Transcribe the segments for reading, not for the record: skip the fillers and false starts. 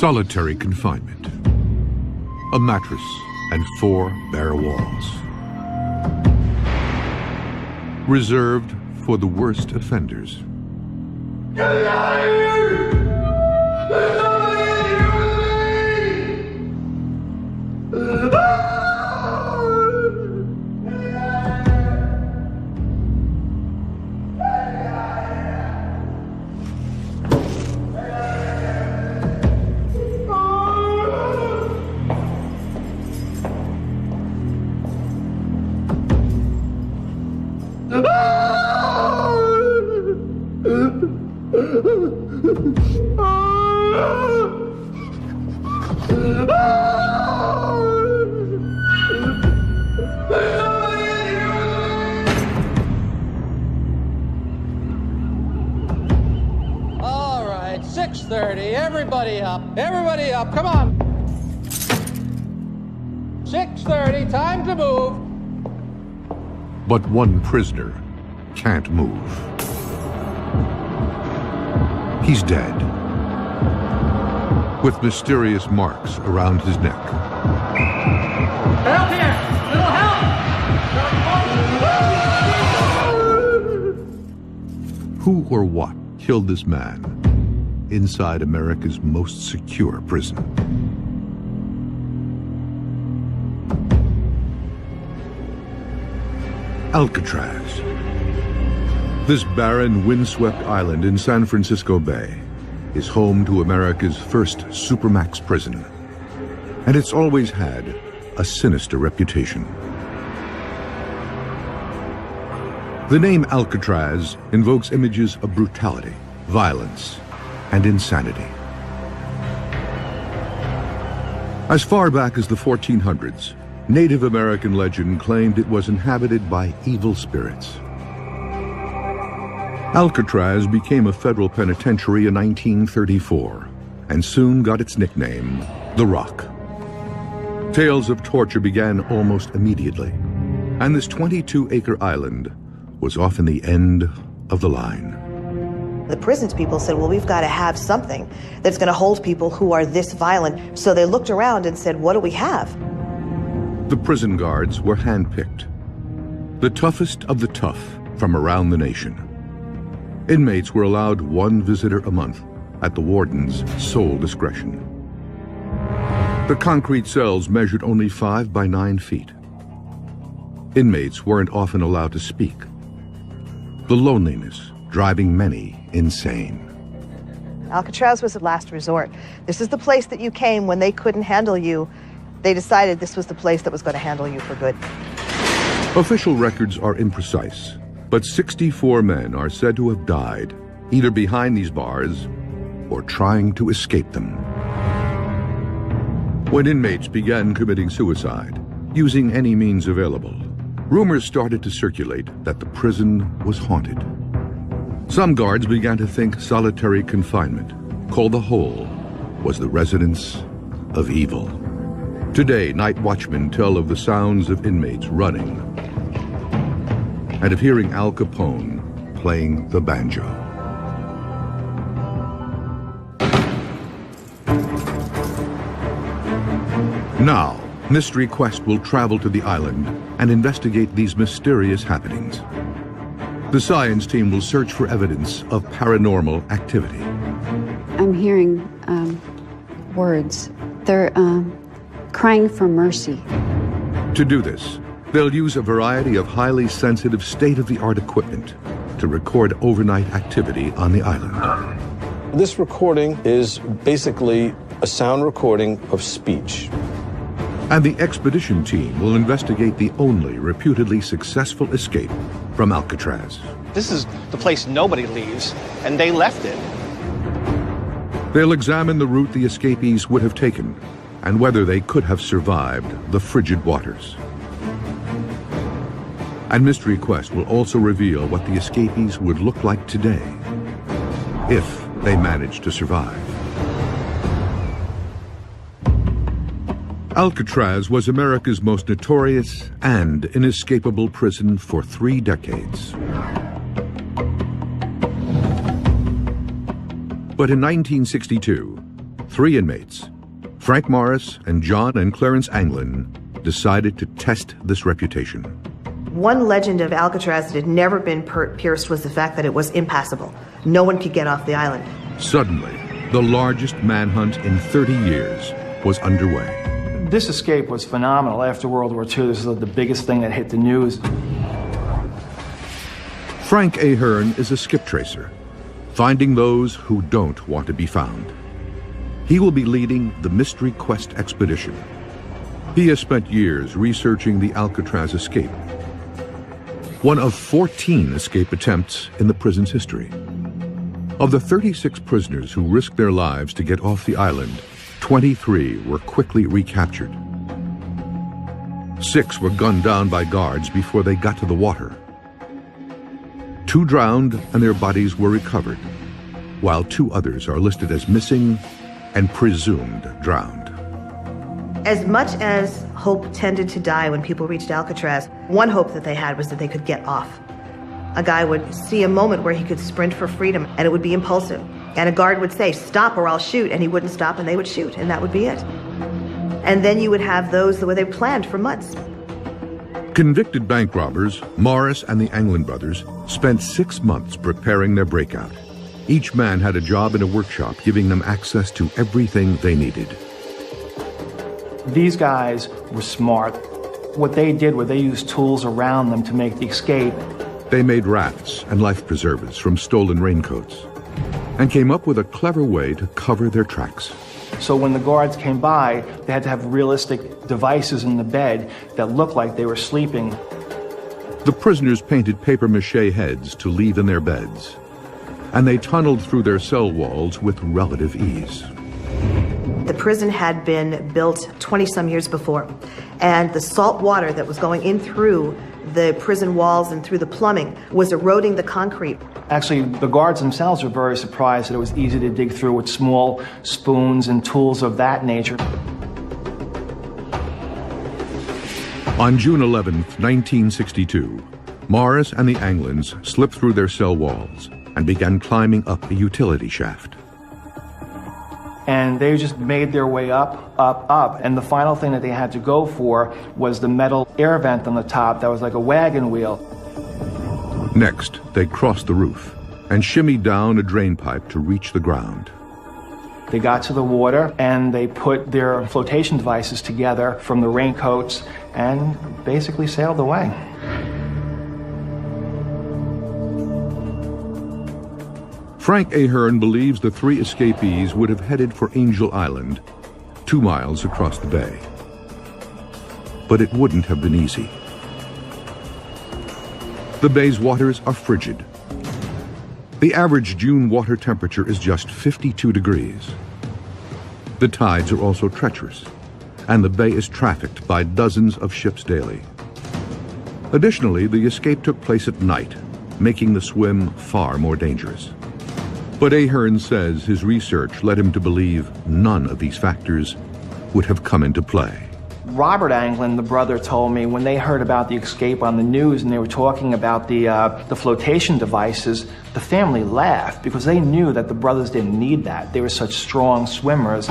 Solitary confinement. A mattress and 4 bare walls. Reserved for the worst offenders. Get me out of here! There's nobody in here with me! All right, 6:30. Everybody up. Everybody up. Come on. 6:30. Time to move. But one prisoner can't move. He's dead, with mysterious marks around his neck. Help here! Little help! Who or what killed this man inside America's most secure prison? Alcatraz. This barren, windswept island in San Francisco Bay is home to America's first supermax prison, and it's always had a sinister reputation. The name Alcatraz invokes images of brutality, violence, and insanity. As far back as the 1400s, Native American legend claimed it was inhabited by evil spirits. Alcatraz became a federal penitentiary in 1934 and soon got its nickname, The Rock. Tales of torture began almost immediately, and this 22-acre island was often the end of the line. The prisons people said, well, we've got to have something that's going to hold people who are this violent. So they looked around and said, what do we have? The prison guards were handpicked, the toughest of the tough from around the nation. Inmates were allowed 1 visitor a month at the warden's sole discretion. The concrete cells measured only 5 by 9 feet. Inmates weren't often allowed to speak. The loneliness driving many insane. Alcatraz was a last resort. This is the place that you came when they couldn't handle you. They decided this was the place that was going to handle you for good. Official records are imprecise, but 64 men are said to have died, either behind these bars or trying to escape them. When inmates began committing suicide, using any means available, rumors started to circulate that the prison was haunted. Some guards began to think solitary confinement, called the Hole, was the residence of evil. Today, night watchmen tell of the sounds of inmates running and of hearing Al Capone playing the banjo. Now, Mystery Quest will travel to the island and investigate these mysterious happenings. The science team will search for evidence of paranormal activity. I'm hearing words. They're crying for mercy. To do this, they'll use a variety of highly sensitive state-of-the-art equipment to record overnight activity on the island. This recording is basically a sound recording of speech. And the expedition team will investigate the only reputedly successful escape from Alcatraz. This is the place nobody leaves, and they left it. They'll examine the route the escapees would have taken and whether they could have survived the frigid waters. And Mystery Quest will also reveal what the escapees would look like today if they managed to survive. Alcatraz was America's most notorious and inescapable prison for 3 decades. But in 1962, 3 inmates, Frank Morris and John and Clarence Anglin, decided to test this reputation. One legend of Alcatraz that had never been pierced was the fact that it was impassable. No one could get off the island. Suddenly, the largest manhunt in 30 years was underway. This escape was phenomenal. After World War II, this was the biggest thing that hit the news. Frank Ahern is a skip tracer, finding those who don't want to be found. He will be leading the Mystery Quest expedition. He has spent years researching the Alcatraz escape, one of 14 escape attempts in the prison's history. Of the 36 prisoners who risked their lives to get off the island, 23 were quickly recaptured. 6 were gunned down by guards before they got to the water. 2 drowned and their bodies were recovered, while 2 others are listed as missing and presumed drowned. As much as hope tended to die when people reached Alcatraz, one hope that they had was that they could get off. A guy would see a moment where he could sprint for freedom, and it would be impulsive. And a guard would say, "Stop or I'll shoot," and he wouldn't stop, and they would shoot, and that would be it. And then you would have those the way they planned for months. Convicted bank robbers, Morris and the Anglin brothers, spent 6 months preparing their breakout. Each man had a job in a workshop, giving them access to everything they needed. These guys were smart. What they did was they used tools around them to make the escape. They made rafts and life preservers from stolen raincoats and came up with a clever way to cover their tracks. So when the guards came by, they had to have realistic devices in the bed that looked like they were sleeping. The prisoners painted papier-mâché heads to leave in their beds, and they tunneled through their cell walls with relative ease. The prison had been built 20-some years before, and the salt water that was going in through the prison walls and through the plumbing was eroding the concrete. Actually, the guards themselves were very surprised that it was easy to dig through with small spoons and tools of that nature. On June 11, 1962, Morris and the Anglins slipped through their cell walls and began climbing up a utility shaft. And they just made their way up, up, up. And the final thing that they had to go for was the metal air vent on the top that was like a wagon wheel. Next, they crossed the roof and shimmied down a drain pipe to reach the ground. They got to the water and they put their flotation devices together from the raincoats and basically sailed away. Frank Ahern believes the 3 escapees would have headed for Angel Island, 2 miles across the bay. But it wouldn't have been easy. The bay's waters are frigid. The average June water temperature is just 52 degrees. The tides are also treacherous, and the bay is trafficked by dozens of ships daily. Additionally, the escape took place at night, making the swim far more dangerous. But Ahern says his research led him to believe none of these factors would have come into play. Robert Anglin, the brother, told me when they heard about the escape on the news and they were talking about the flotation devices, the family laughed because they knew that the brothers didn't need that. They were such strong swimmers.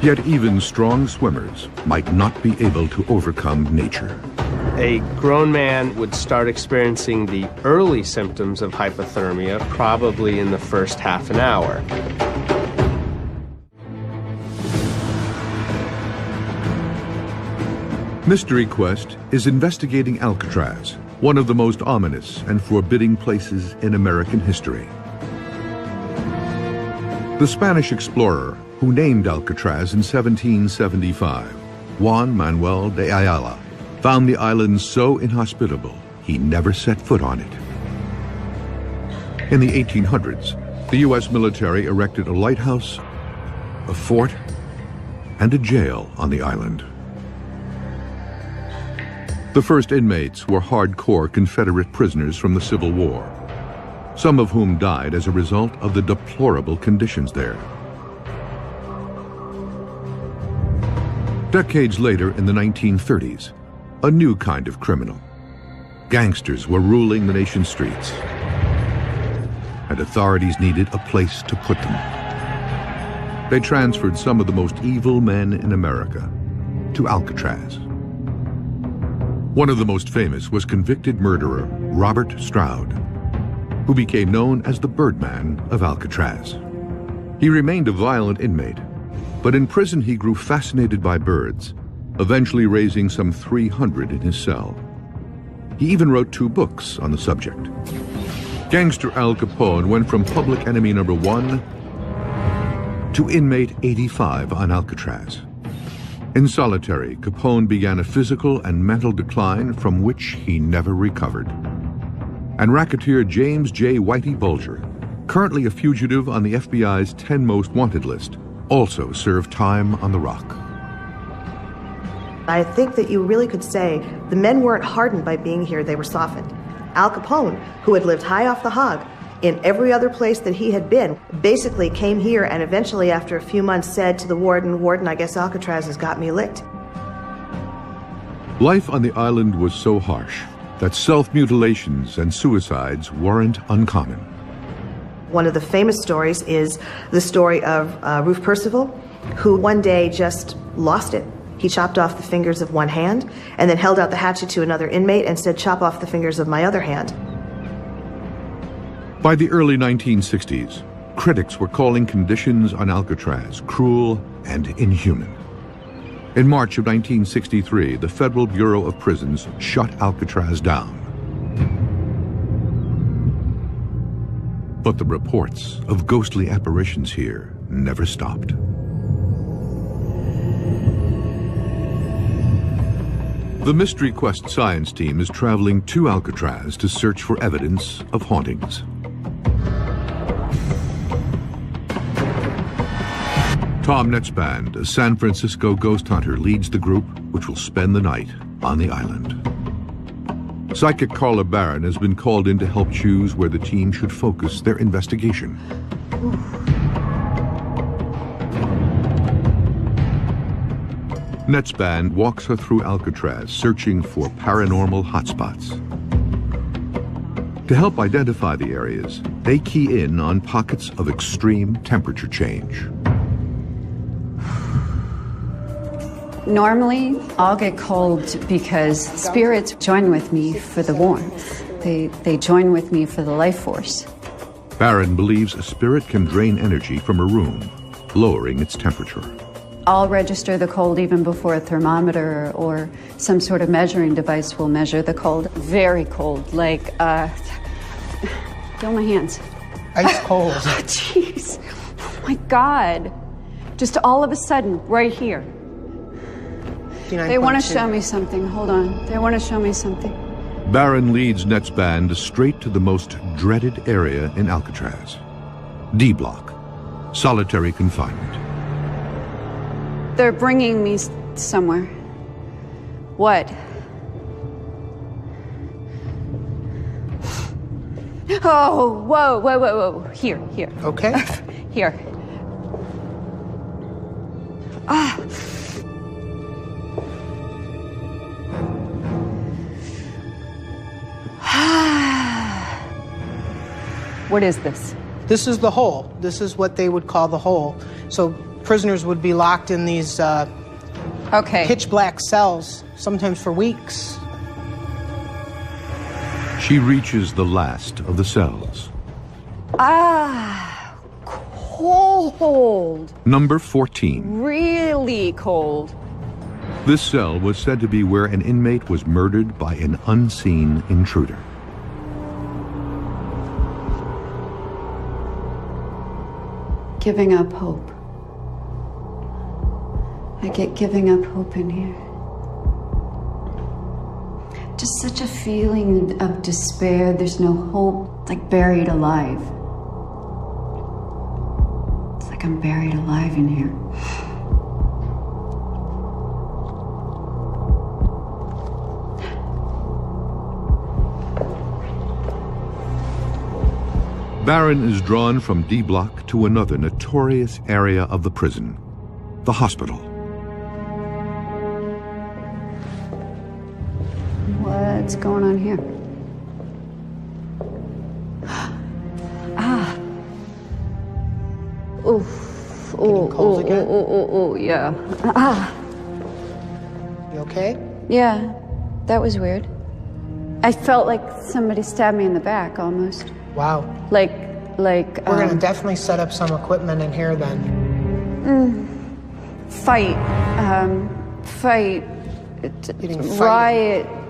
Yet even strong swimmers might not be able to overcome nature. A grown man would start experiencing the early symptoms of hypothermia probably in the first half an hour. Mystery Quest is investigating Alcatraz, one of the most ominous and forbidding places in American history. The Spanish explorer who named Alcatraz in 1775, Juan Manuel de Ayala, found the island so inhospitable he never set foot on it. In the 1800s, the U.S. military erected a lighthouse, a fort, and a jail on the island. The first inmates were hardcore Confederate prisoners from the Civil War, some of whom died as a result of the deplorable conditions there. Decades later, in the 1930s, a new kind of criminal. Gangsters were ruling the nation's streets, and authorities needed a place to put them. they transferred some of the most evil men in America to Alcatraz. One of the most famous was convicted murderer Robert Stroud, who became known as the Birdman of Alcatraz. He remained a violent inmate, but in prison he grew fascinated by birds, eventually raising some 300 in his cell. He even wrote 2 books on the subject. Gangster Al Capone went from public enemy number 1 to inmate 85 on Alcatraz. In solitary, Capone began a physical and mental decline from which he never recovered. And racketeer James J. Whitey Bulger, currently a fugitive on the FBI's 10 most wanted list, also served time on the Rock. I think that you really could say the men weren't hardened by being here, they were softened. Al Capone, who had lived high off the hog in every other place that he had been, basically came here and eventually after a few months said to the warden, I guess Alcatraz has got me licked. Life on the island was so harsh that self-mutilations and suicides weren't uncommon. One of the famous stories is the story of Ruth Percival, who one day just lost it. He chopped off the fingers of one hand and then held out the hatchet to another inmate and said, chop off the fingers of my other hand. By the early 1960s, critics were calling conditions on Alcatraz cruel and inhuman. In March of 1963, the Federal Bureau of Prisons shut Alcatraz down. But the reports of ghostly apparitions here never stopped. The Mystery Quest science team is traveling to Alcatraz to search for evidence of hauntings. Tom Netzband, a San Francisco ghost hunter, leads the group, which will spend the night on the island. Psychic Carla Barron has been called in to help choose where the team should focus their investigation. Netzband walks her through Alcatraz, searching for paranormal hotspots. To help identify the areas, they key in on pockets of extreme temperature change. Normally, I'll get cold because spirits join with me for the warmth. They join with me for the life force. Barron believes a spirit can drain energy from a room, lowering its temperature. I'll register the cold even before a thermometer or some sort of measuring device will measure the cold. Very cold, like, feel my hands. Ice cold. Oh, jeez. Oh, my God. Just all of a sudden, right here. They want to show me something. Hold on. They want to show me something. Barron leads Netzband straight to the most dreaded area in Alcatraz. D Block, solitary confinement. They're bringing me somewhere. What? Oh, whoa. Here. Okay. Here. Ah. What is this? This is the hole. This is what they would call the hole. So prisoners would be locked in these pitch black cells, sometimes for weeks. She reaches the last of the cells. Ah, cold. Number 14. Really cold. This cell was said to be where an inmate was murdered by an unseen intruder. Giving up hope. I get giving up hope in here. Just such a feeling of despair. There's no hope, like buried alive. It's like I'm buried alive in here. Barron is drawn from D Block to another notorious area of the prison, the hospital. What's going on here? Ah. Oof. Yeah. Ah. You okay? Yeah, that was weird. I felt like somebody stabbed me in the back, almost. Wow. Like. We're gonna definitely set up some equipment in here then. Fight. Fight.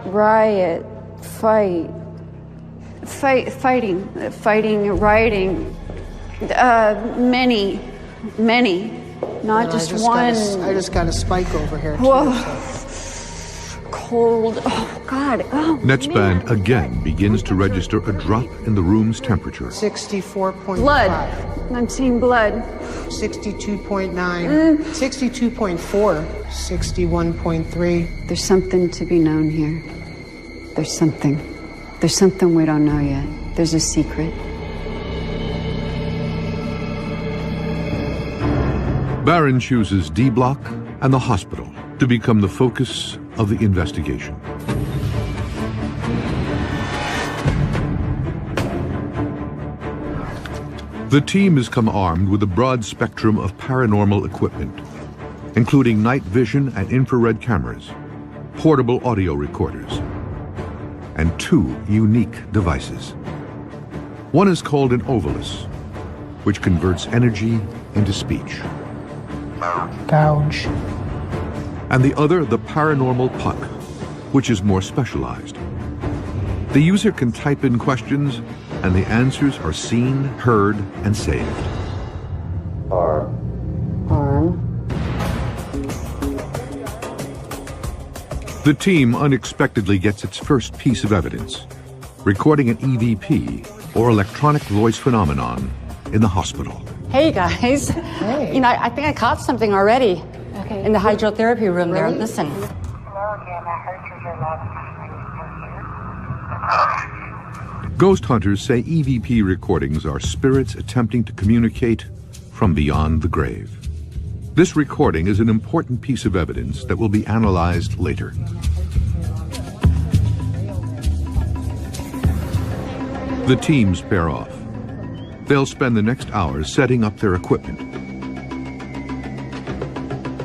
Riot. Fight. Fighting. Rioting. Many. Not just one. I just got a spike over here. Whoa. Cold. Oh, God. Oh, Netzband again begins to register a drop in the room's temperature. 64.5. Blood. I'm seeing blood. 62.9. 62.4. 61.3. There's something to be known here. There's something we don't know yet. There's a secret. Barron chooses D Block and the hospital to become the focus of the investigation. The team has come armed with a broad spectrum of paranormal equipment, including night vision and infrared cameras, portable audio recorders, and 2 unique devices. One is called an ovilus, which converts energy into speech. Gouge. And the other, the paranormal puck, which is more specialized. The user can type in questions, and the answers are seen, heard, and saved. Arm. The team unexpectedly gets its first piece of evidence, recording an EVP, or electronic voice phenomenon, in the hospital. Hey, guys. Hey. You know, I think I caught something already. Okay. In the hydrotherapy room there. Really? Listen. Ghost hunters say EVP recordings are spirits attempting to communicate from beyond the grave. This recording is an important piece of evidence that will be analyzed later. The teams pair off. They'll spend the next hours setting up their equipment.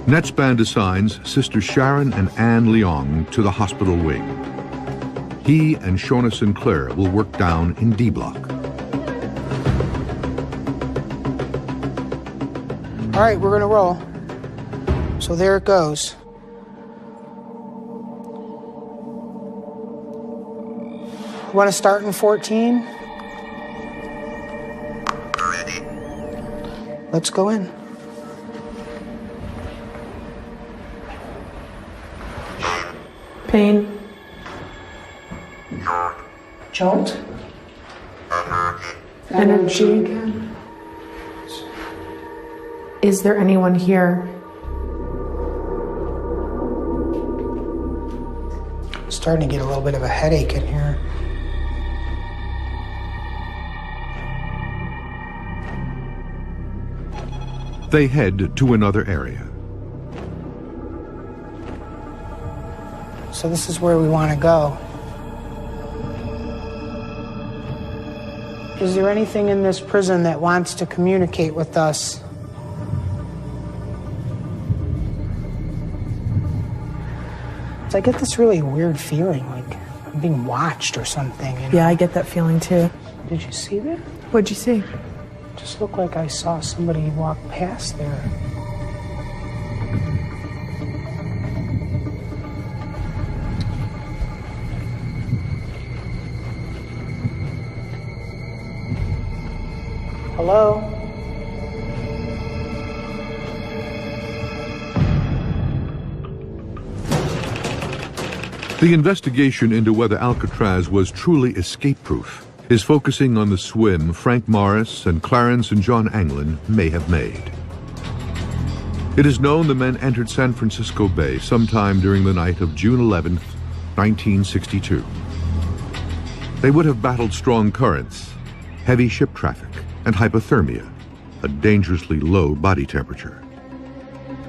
Netzband assigns Sister Sharon and Anne Leong to the hospital wing. He and Shona Sinclair will work down in D Block. All right, we're gonna roll. So there it goes. Want to start in 14? Ready. Let's go in. Pain. Jolt. Jolt. Energy. Is there anyone here? Starting to get a little bit of a headache in here. They head to another area. So this is where we want to go. Is there anything in this prison that wants to communicate with us? So I get this really weird feeling, like I'm being watched or something. You know? Yeah, I get that feeling too. Did you see that? What'd you see? Just looked like I saw somebody walk past there. Hello? The investigation into whether Alcatraz was truly escape-proof is focusing on the swim Frank Morris and Clarence and John Anglin may have made. It is known the men entered San Francisco Bay sometime during the night of June 11th, 1962. They would have battled strong currents, heavy ship traffic, and hypothermia, a dangerously low body temperature.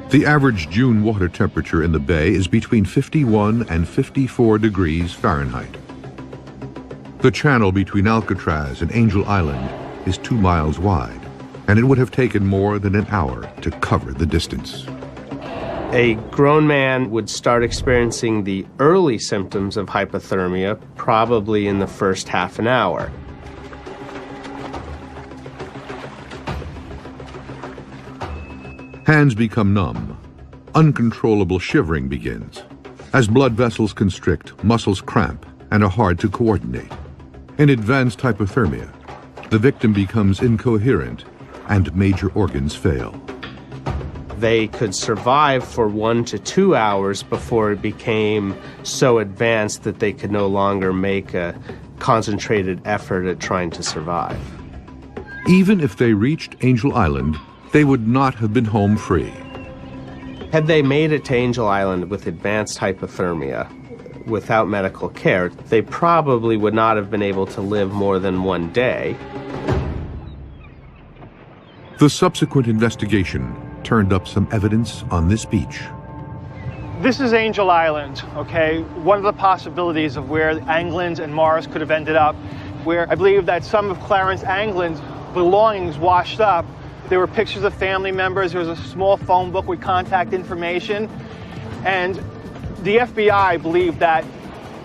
The average June water temperature in the bay is between 51 and 54 degrees Fahrenheit. The channel between Alcatraz and Angel Island is 2 miles wide, and it would have taken more than an hour to cover the distance. A grown man would start experiencing the early symptoms of hypothermia probably in the first half an hour. Hands become numb. Uncontrollable shivering begins. As blood vessels constrict, muscles cramp and are hard to coordinate. In advanced hypothermia, the victim becomes incoherent and major organs fail. They could survive for 1 to 2 hours before it became so advanced that they could no longer make a concentrated effort at trying to survive. Even if they reached Angel Island, they would not have been home free. Had they made it to Angel Island with advanced hypothermia, without medical care, they probably would not have been able to live more than 1 day. The subsequent investigation turned up some evidence on this beach. This is Angel Island, okay? One of the possibilities of where Anglin's and Morris could have ended up, where I believe that some of Clarence Anglin's belongings washed up. There were pictures of family members. There was a small phone book with contact information. And the FBI believed that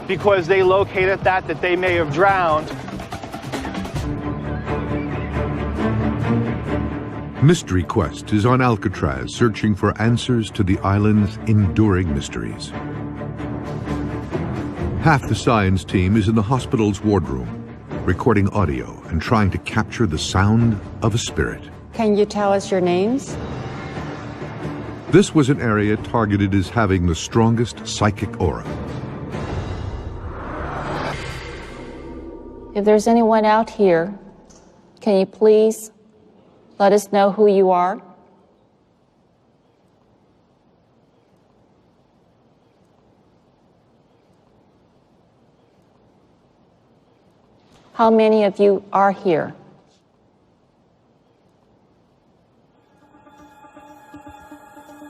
because they located that they may have drowned. Mystery Quest is on Alcatraz, searching for answers to the island's enduring mysteries. Half the science team is in the hospital's wardroom, recording audio and trying to capture the sound of a spirit. Can you tell us your names? This was an area targeted as having the strongest psychic aura. If there's anyone out here, can you please let us know who you are? How many of you are here?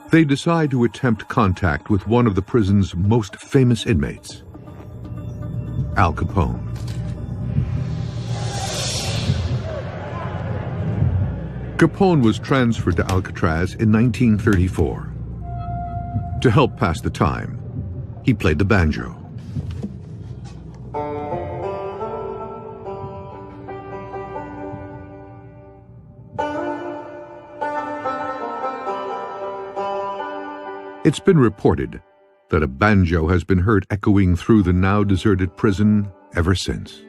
They decide to attempt contact with one of the prison's most famous inmates, Al Capone. Capone was transferred to Alcatraz in 1934. To help pass the time, he played the banjo. It's been reported that a banjo has been heard echoing through the now deserted prison ever since.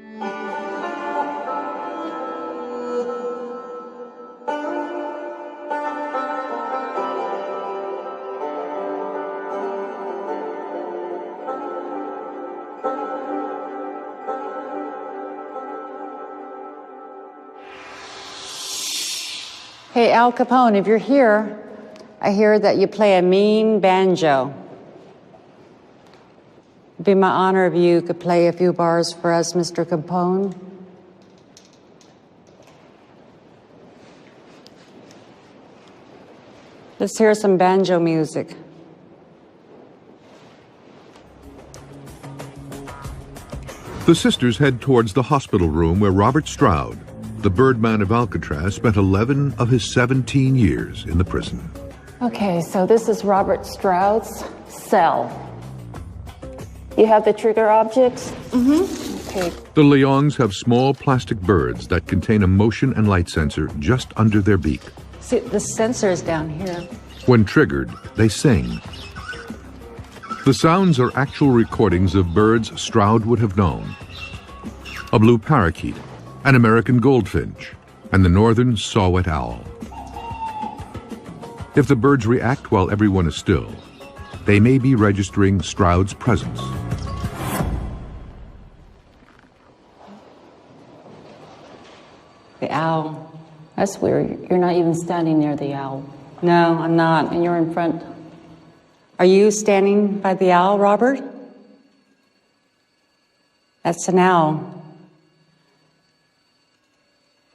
Hey, Al Capone, if you're here, I hear that you play a mean banjo. It'd be my honor if you could play a few bars for us, Mr. Capone. Let's hear some banjo music. The sisters head towards the hospital room where Robert Stroud, the Birdman of Alcatraz, spent 11 of his 17 years in the prison. Okay, so this is Robert Stroud's cell. You have the trigger objects? Mm-hmm. Okay. The Leongs have small plastic birds that contain a motion and light sensor just under their beak. See, the sensor is down here. When triggered, they sing. The sounds are actual recordings of birds Stroud would have known. A blue parakeet, an American goldfinch, and the northern saw-whet owl. If the birds react while everyone is still, they may be registering Stroud's presence. The owl. That's weird. You're not even standing near the owl. No, I'm not. And you're in front. Are you standing by the owl, Robert? That's an owl.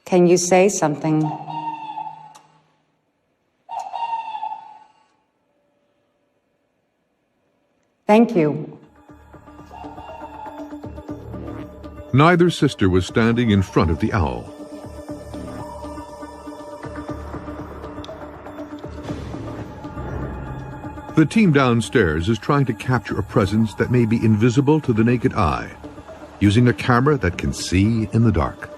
Can you say something? Thank you. Neither sister was standing in front of the owl. The team downstairs is trying to capture a presence that may be invisible to the naked eye, using a camera that can see in the dark.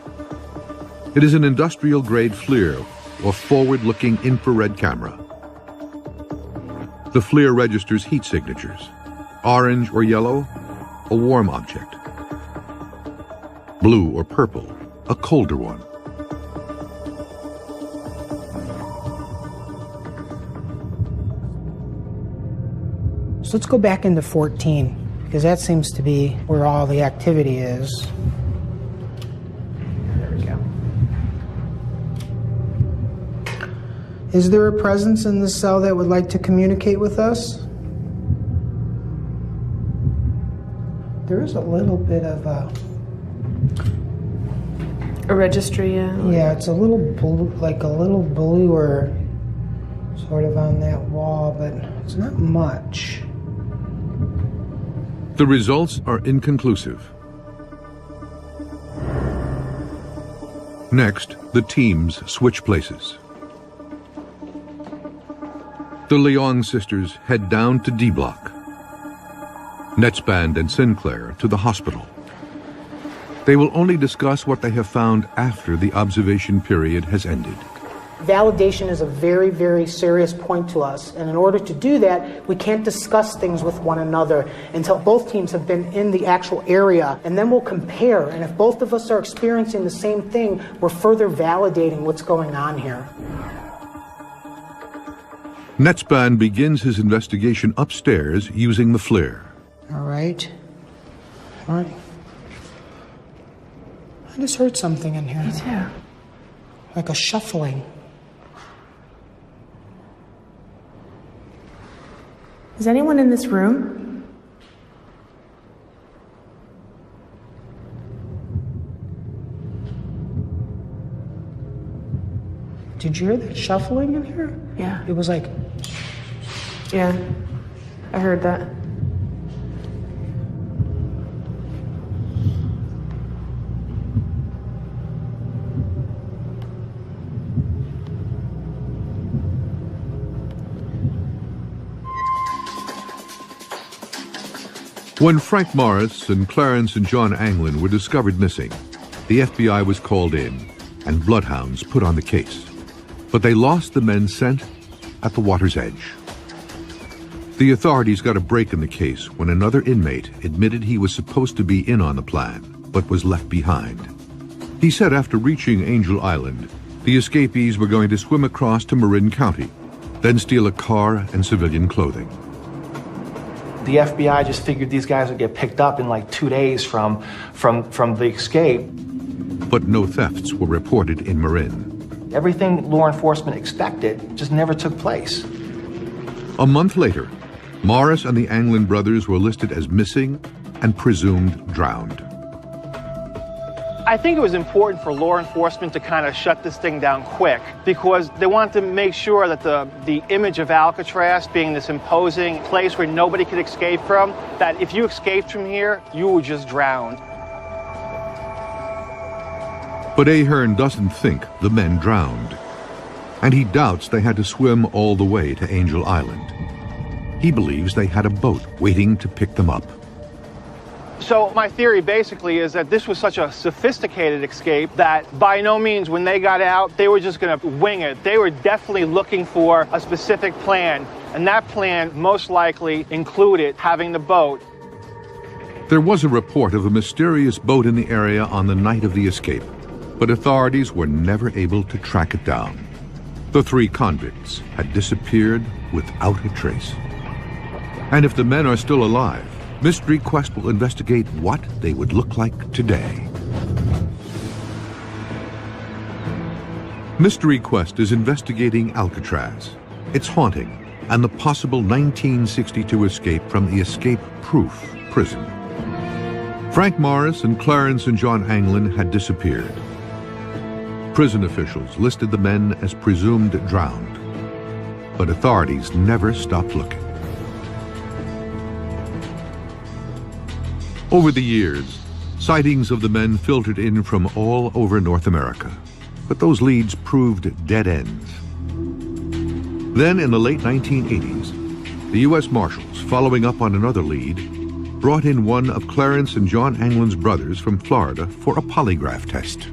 It is an industrial-grade FLIR, or forward-looking infrared camera. The FLIR registers heat signatures. Orange or yellow, a warm object. Blue or purple, a colder one. So let's go back into 14, because that seems to be where all the activity is. There we go. Is there a presence in this cell that would like to communicate with us? There is a little bit of a registry, yeah. Yeah, it's a little blue, like a little bluer sort of on that wall, but it's not much. The results are inconclusive. Next, the teams switch places. The Leong sisters head down to D Block. Netzband and Sinclair to the hospital. They will only discuss what they have found after the observation period has ended. Validation is a very, very serious point to us, and in order to do that, we can't discuss things with one another until both teams have been in the actual area, and then we'll compare, and if both of us are experiencing the same thing, we're further validating what's going on here. Netzband begins his investigation upstairs using the FLIR. All right. I just heard something in here. Me too. Like a shuffling. Is anyone in this room? Did you hear that shuffling in here? Yeah. It was like... Yeah, I heard that. When Frank Morris and Clarence and John Anglin were discovered missing, the FBI was called in and bloodhounds put on the case. But they lost the men sent at the water's edge. The authorities got a break in the case when another inmate admitted he was supposed to be in on the plan, but was left behind. He said after reaching Angel Island, the escapees were going to swim across to Marin County, then steal a car and civilian clothing. The FBI just figured these guys would get picked up in like 2 days from the escape. But no thefts were reported in Marin. Everything law enforcement expected just never took place. A month later, Morris and the Anglin brothers were listed as missing and presumed drowned. I think it was important for law enforcement to kind of shut this thing down quick because they wanted to make sure that the image of Alcatraz being this imposing place where nobody could escape from, that if you escaped from here, you were just drowned. But Ahern doesn't think the men drowned, and he doubts they had to swim all the way to Angel Island. He believes they had a boat waiting to pick them up. So my theory basically is that this was such a sophisticated escape that by no means when they got out, they were just going to wing it. They were definitely looking for a specific plan, and that plan most likely included having the boat. There was a report of a mysterious boat in the area on the night of the escape, but authorities were never able to track it down. The 3 convicts had disappeared without a trace. And if the men are still alive, Mystery Quest will investigate what they would look like today. Mystery Quest is investigating Alcatraz, its haunting, and the possible 1962 escape from the escape-proof prison. Frank Morris and Clarence and John Anglin had disappeared. Prison officials listed the men as presumed drowned, but authorities never stopped looking. Over the years, sightings of the men filtered in from all over North America, but those leads proved dead ends. Then in the late 1980s, the U.S. Marshals, following up on another lead, brought in one of Clarence and John Anglin's brothers from Florida for a polygraph test.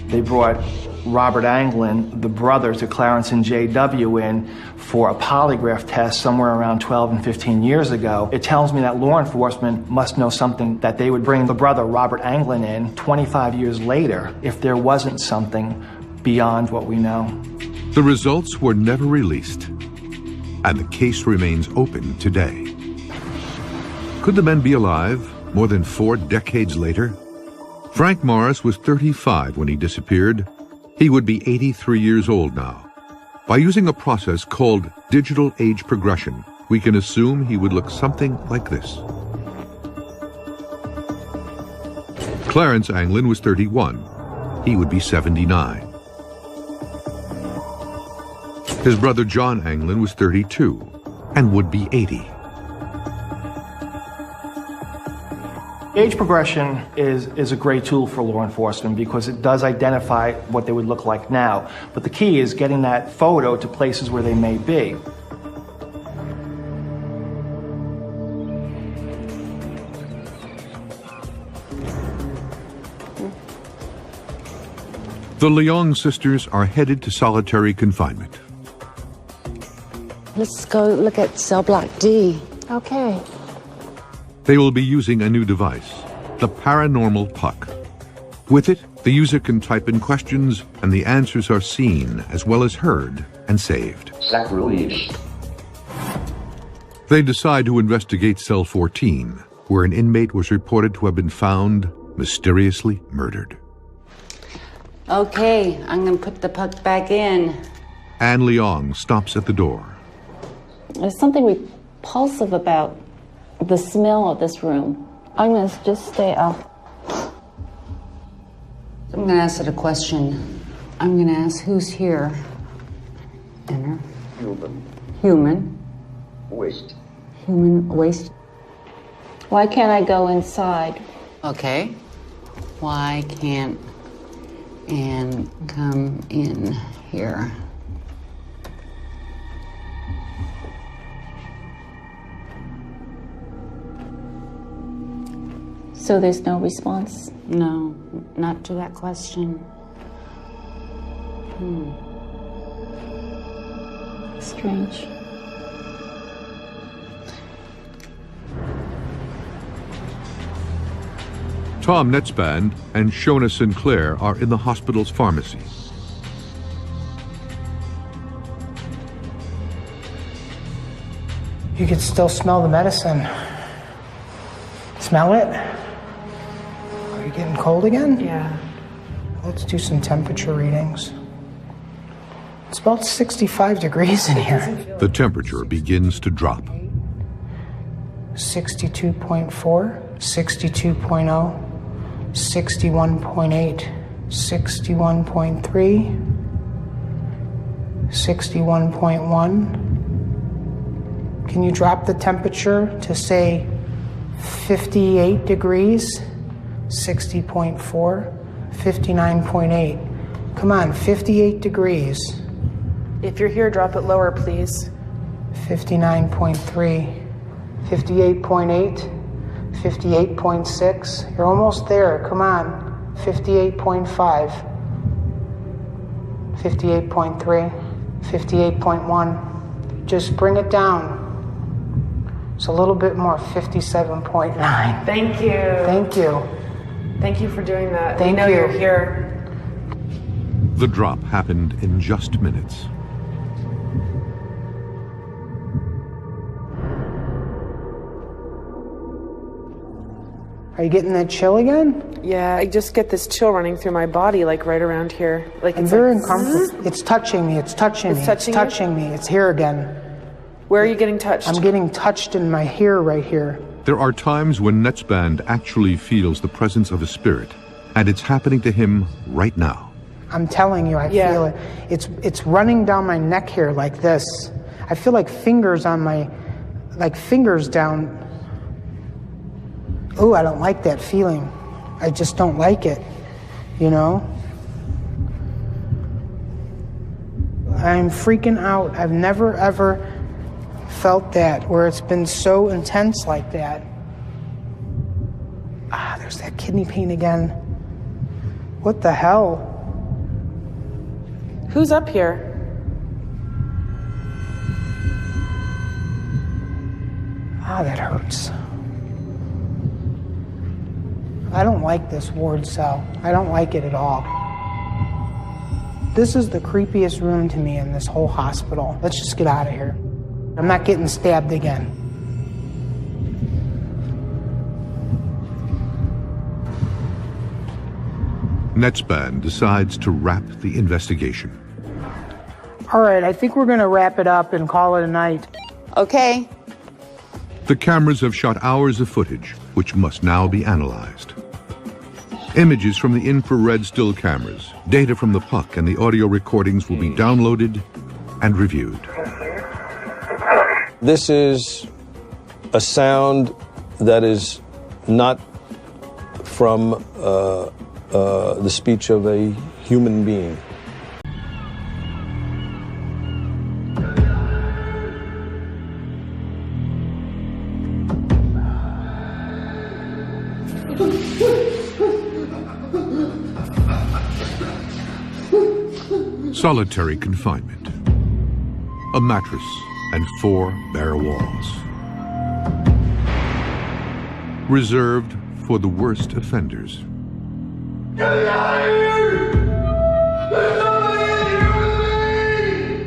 They brought Robert Anglin, the brother to Clarence and J.W., in for a polygraph test somewhere around 12 and 15 years ago. It tells me that law enforcement must know something that they would bring the brother, Robert Anglin, in 25 years later if there wasn't something beyond what we know. The results were never released, and the case remains open today. Could the men be alive more than 4 decades later? Frank Morris was 35 when he disappeared. He would be 83 years old now. By using a process called digital age progression, we can assume he would look something like this. Clarence Anglin was 31. He would be 79. His brother John Anglin was 32 and would be 80. Age progression is a great tool for law enforcement because it does identify what they would look like now. But the key is getting that photo to places where they may be. The Leong sisters are headed to solitary confinement. Let's go look at cell block D. Okay. They will be using a new device, the paranormal puck. With it, the user can type in questions and the answers are seen as well as heard and saved. They decide to investigate cell 14, where an inmate was reported to have been found mysteriously murdered. Okay, I'm going to put the puck back in. Anne Leong stops at the door. There's something repulsive about the smell of this room. I'm going to just stay off. I'm going to ask it a question. I'm going to ask who's here. Enter. Human. Waste. Human waste. Why can't I go inside? Okay. Why can't Anne come in here? So there's no response? No, not to that question. Strange. Tom Netzband and Shona Sinclair are in the hospital's pharmacy. You could still smell the medicine. Smell it? Are you getting cold again? Yeah. Let's do some temperature readings. It's about 65 degrees in here. The temperature begins to drop. 62.4, 62.0, 61.8, 61.3, 61.1. Can you drop the temperature to say 58 degrees? 60.4, 59.8. Come on, 58 degrees. If you're here, drop it lower, please. 59.3, 58.8, 58.6. You're almost there. Come on. 58.5, 58.3, 58.1. Just bring it down. It's a little bit more. 57.9. Thank you. Thank you. Thank you for doing that. Thank we know you. You're here. The drop happened in just minutes. Are you getting that chill again? Yeah, I just get this chill running through my body, like right around here. Like I'm it's very like, uncomfortable. It's touching me. It's touching me. It's touching you? me. It's here again. Where are you getting touched? I'm getting touched in my hair right here. There are times when Netzband actually feels the presence of a spirit, and it's happening to him right now. I'm telling you, I feel it. It's running down my neck here like this. I feel like fingers on my, like fingers down. Oh, I don't like that feeling. I just don't like it, you know? I'm freaking out. I've never, ever felt that, where it's been so intense like that. Ah, there's that kidney pain again. What the hell? Who's up here? Ah, that hurts. I don't like this ward cell. I don't like it at all. This is the creepiest room to me in this whole hospital. Let's just get out of here. I'm not getting stabbed again. Netzband decides to wrap the investigation. All right, I think we're gonna wrap it up and call it a night. Okay. The cameras have shot hours of footage, which must now be analyzed. Images from the infrared still cameras, data from the puck, and the audio recordings will be downloaded and reviewed. This is a sound that is not from the speech of a human being. Solitary confinement. A mattress and 4 bare walls. Reserved for the worst offenders. Get me out of here! There's nobody in here with me!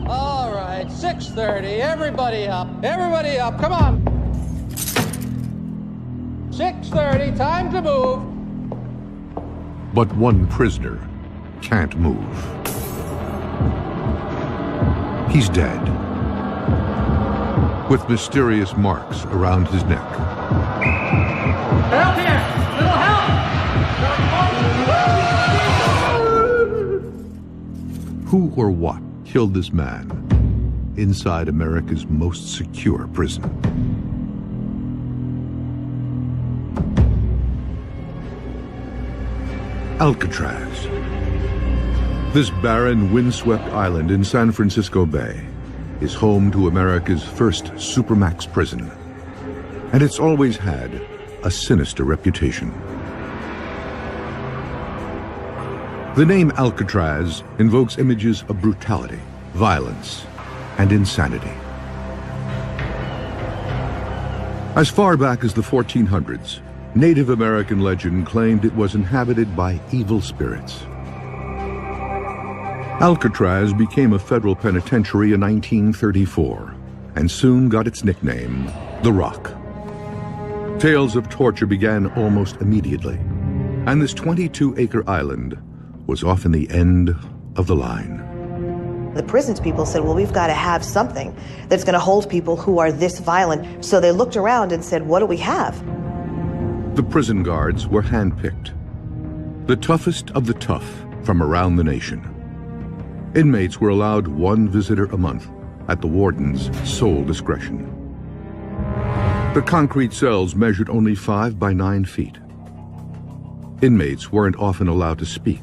All right, 6:30. Everybody up. Everybody up. Come on. 6:30. Time to move. But one prisoner can't move. He's dead, with mysterious marks around his neck. Help here! Little help! Who or what killed this man inside America's most secure prison? Alcatraz. This barren, windswept island in San Francisco Bay is home to America's first supermax prison, and it's always had a sinister reputation. The name Alcatraz invokes images of brutality, violence, and insanity. As far back as the 1400s, Native American legend claimed it was inhabited by evil spirits. Alcatraz became a federal penitentiary in 1934 and soon got its nickname, The Rock. Tales of torture began almost immediately, and this 22-acre island was often the end of the line. The prisons people said, well, we've got to have something that's going to hold people who are this violent. So they looked around and said, what do we have? The prison guards were handpicked, the toughest of the tough from around the nation. Inmates were allowed one visitor a month at the warden's sole discretion. The concrete cells measured only 5 by 9 feet. Inmates weren't often allowed to speak,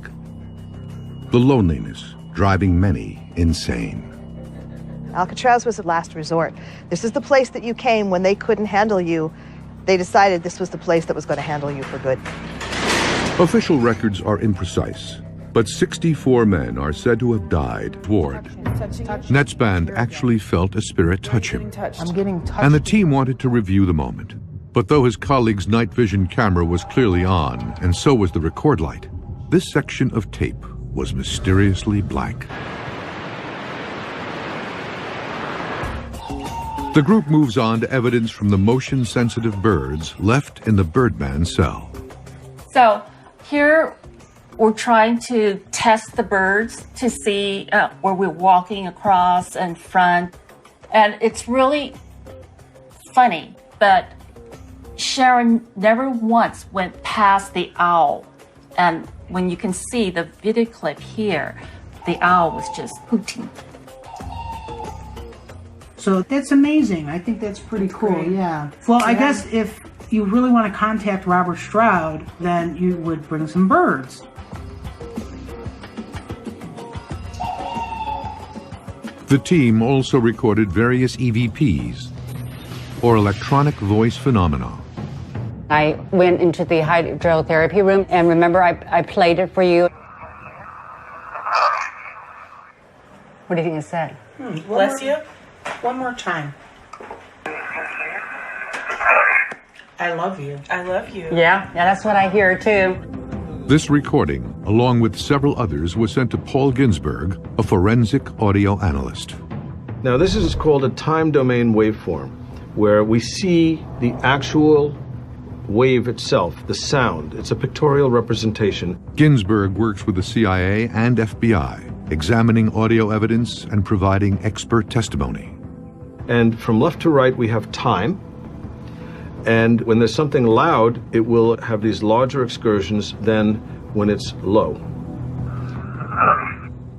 the loneliness driving many insane. Alcatraz was a last resort. This is the place that you came when they couldn't handle you. They decided this was the place that was going to handle you for good. Official records are imprecise, but 64 men are said to have died aboard. Netzband actually felt a spirit touch him, I'm getting touched. and the team wanted to review the moment. But though his colleague's night vision camera was clearly on, and so was the record light, this section of tape was mysteriously blank. The group moves on to evidence from the motion-sensitive birds left in the Birdman cell. So here we're trying to test the birds to see where we're walking across and front. And it's really funny, but Sharon never once went past the owl. And when you can see the video clip here, the owl was just hooting. So that's amazing. I think that's pretty cool, yeah. Well, I guess if you really want to contact Robert Stroud, then you would bring some birds. The team also recorded various EVPs, or electronic voice phenomena. I went into the hydrotherapy room, and remember I played it for you. What do you think it said? Bless you. One more time. I love you. I love you. Yeah, that's what I hear too. This recording, along with several others, was sent to Paul Ginsberg, a forensic audio analyst. Now, this is called a time domain waveform, where we see the actual wave itself, the sound. It's a pictorial representation. Ginsberg works with the CIA and FBI, examining audio evidence and providing expert testimony. And from left to right, we have time. And when there's something loud, it will have these larger excursions than when it's low.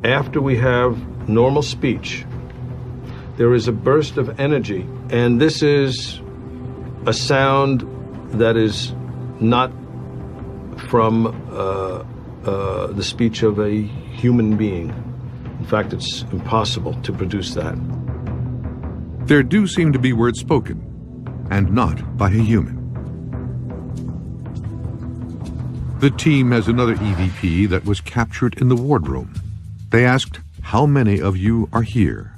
After we have normal speech, there is a burst of energy. And this is a sound that is not from the speech of a human being. In fact, it's impossible to produce that. There do seem to be words spoken, and not by a human. The team has another EVP that was captured in the wardroom. They asked, "How many of you are here?"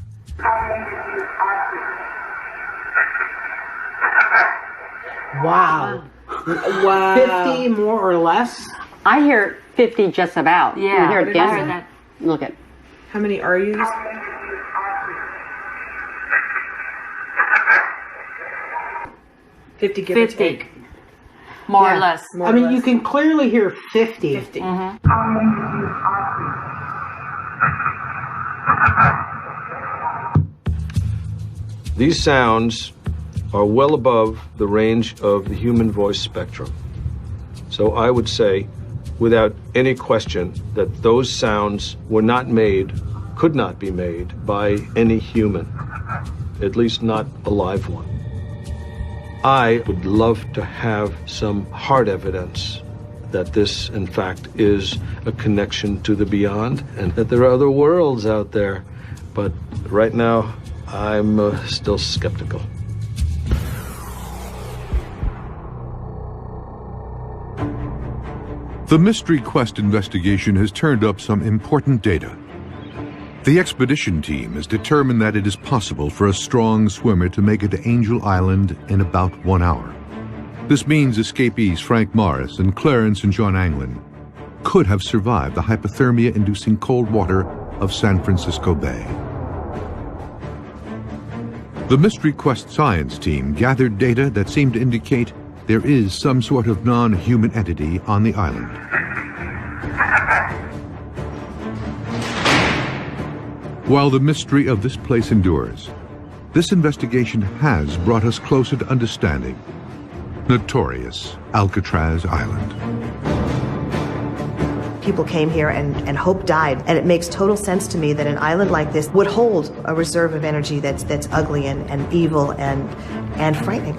Wow. Wow. 50 more or less? I hear 50 just about. Yeah, You hear it I again? heard that. Look at. How many are you? 50, give or take. More or less. I mean, you can clearly hear 50. 50. These sounds are well above the range of the human voice spectrum. So I would say, without any question, that those sounds were not made, could not be made by any human, at least not a live one. I would love to have some hard evidence that this, in fact, is a connection to the beyond and that there are other worlds out there. But right now, I'm still skeptical. The Mystery Quest investigation has turned up some important data. The expedition team has determined that it is possible for a strong swimmer to make it to Angel Island in about 1 hour. This means escapees Frank Morris and Clarence and John Anglin could have survived the hypothermia-inducing cold water of San Francisco Bay. The Mystery Quest science team gathered data that seemed to indicate there is some sort of non-human entity on the island. While the mystery of this place endures, this investigation has brought us closer to understanding notorious Alcatraz Island. People came here and hope died, and it makes total sense to me that an island like this would hold a reserve of energy that's ugly and evil and frightening.